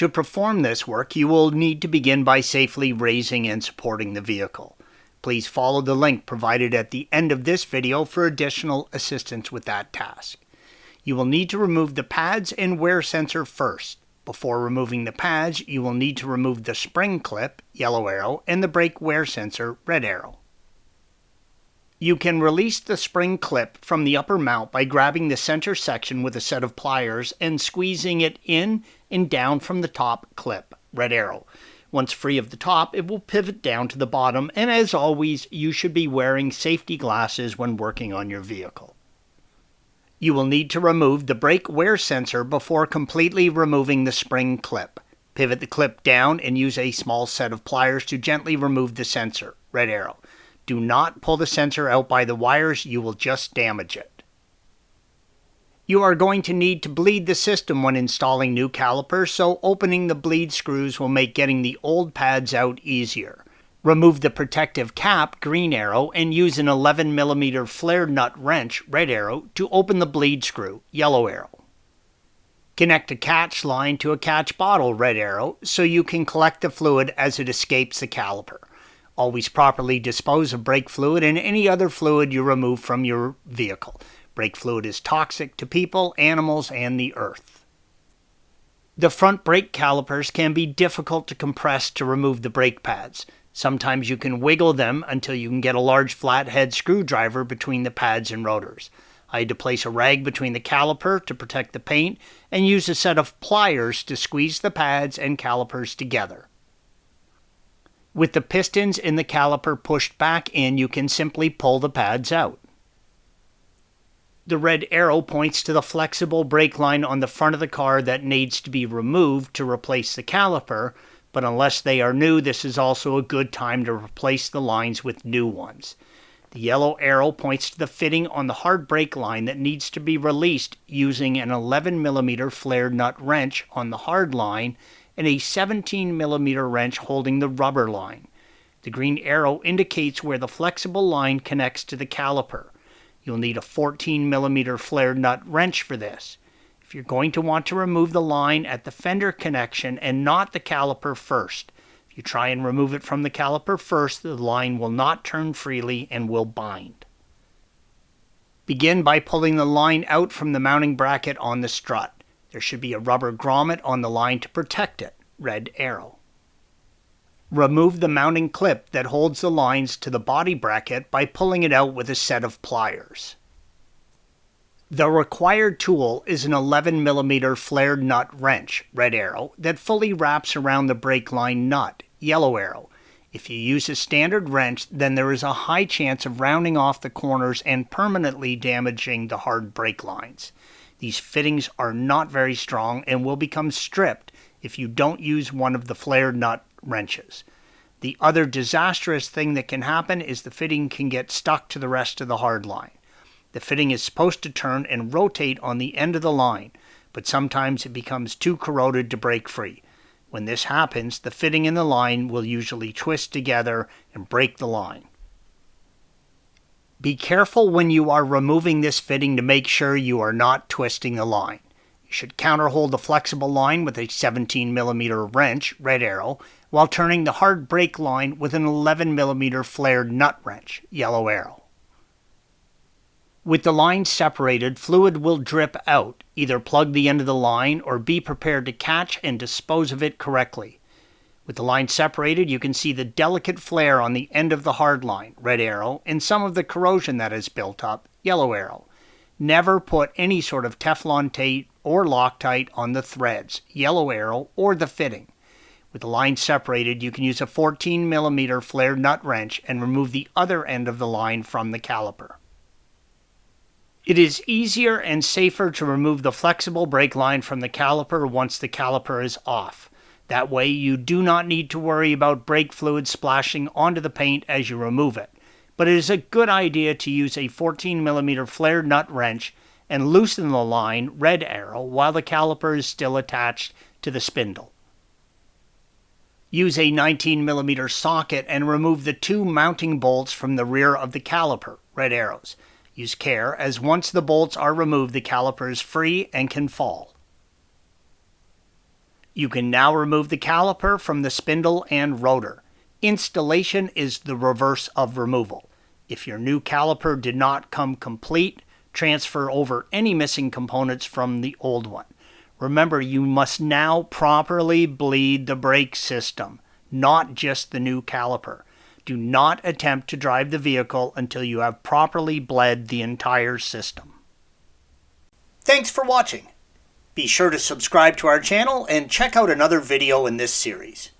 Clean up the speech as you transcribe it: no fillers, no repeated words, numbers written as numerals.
To perform this work, you will need to begin by safely raising and supporting the vehicle. Please follow the link provided at the end of this video for additional assistance with that task. You will need to remove the pads and wear sensor first. Before removing the pads, you will need to remove the spring clip, yellow arrow, and the brake wear sensor, red arrow. You can release the spring clip from the upper mount by grabbing the center section with a set of pliers and squeezing it in and down from the top clip, red arrow. Once free of the top, it will pivot down to the bottom, and as always, you should be wearing safety glasses when working on your vehicle. You will need to remove the brake wear sensor before completely removing the spring clip. Pivot the clip down and use a small set of pliers to gently remove the sensor, red arrow. Do not pull the sensor out by the wires, you will just damage it. You are going to need to bleed the system when installing new calipers, so opening the bleed screws will make getting the old pads out easier. Remove the protective cap, green arrow, and use an 11mm flare nut wrench, red arrow, to open the bleed screw, yellow arrow. Connect a catch line to a catch bottle, red arrow, so you can collect the fluid as it escapes the caliper. Always properly dispose of brake fluid and any other fluid you remove from your vehicle. Brake fluid is toxic to people, animals, and the earth. The front brake calipers can be difficult to compress to remove the brake pads. Sometimes you can wiggle them until you can get a large flathead screwdriver between the pads and rotors. I had to place a rag between the caliper to protect the paint and use a set of pliers to squeeze the pads and calipers together. With the pistons in the caliper pushed back in, you can simply pull the pads out. The red arrow points to the flexible brake line on the front of the car that needs to be removed to replace the caliper, but unless they are new, this is also a good time to replace the lines with new ones. The yellow arrow points to the fitting on the hard brake line that needs to be released using an 11mm flare nut wrench on the hard line and a 17mm wrench holding the rubber line. The green arrow indicates where the flexible line connects to the caliper. You'll need a 14mm flare nut wrench for this. If you're going to want to remove the line at the fender connection and not the caliper first. If you try and remove it from the caliper first, the line will not turn freely and will bind. Begin by pulling the line out from the mounting bracket on the strut. There should be a rubber grommet on the line to protect it, red arrow. Remove the mounting clip that holds the lines to the body bracket by pulling it out with a set of pliers. The required tool is an 11mm flared nut wrench, red arrow, that fully wraps around the brake line nut, yellow arrow. If you use a standard wrench, then there is a high chance of rounding off the corners and permanently damaging the hard brake lines. These fittings are not very strong and will become stripped if you don't use one of the flared nut wrenches. The other disastrous thing that can happen is the fitting can get stuck to the rest of the hard line. The fitting is supposed to turn and rotate on the end of the line, but sometimes it becomes too corroded to break free. When this happens, the fitting and the line will usually twist together and break the line. Be careful when you are removing this fitting to make sure you are not twisting the line. You should counterhold the flexible line with a 17mm wrench, red arrow, while turning the hard brake line with an 11mm flared nut wrench, yellow arrow. With the lines separated, fluid will drip out. Either plug the end of the line or be prepared to catch and dispose of it correctly. With the lines separated, you can see the delicate flare on the end of the hard line, red arrow, and some of the corrosion that has built up, yellow arrow. Never put any sort of Teflon tape or Loctite on the threads, yellow arrow, or the fitting. With the lines separated, you can use a 14mm flared nut wrench and remove the other end of the line from the caliper. It is easier and safer to remove the flexible brake line from the caliper once the caliper is off. That way you do not need to worry about brake fluid splashing onto the paint as you remove it. But it is a good idea to use a 14mm flared nut wrench and loosen the line, red arrow, while the caliper is still attached to the spindle. Use a 19mm socket and remove the two mounting bolts from the rear of the caliper, red arrows. Use care, as once the bolts are removed, the caliper is free and can fall. You can now remove the caliper from the spindle and rotor. Installation is the reverse of removal. If your new caliper did not come complete, transfer over any missing components from the old one. Remember, you must now properly bleed the brake system, not just the new caliper. Do not attempt to drive the vehicle until you have properly bled the entire system. Thanks for watching. Be sure to subscribe to our channel and check out another video in this series.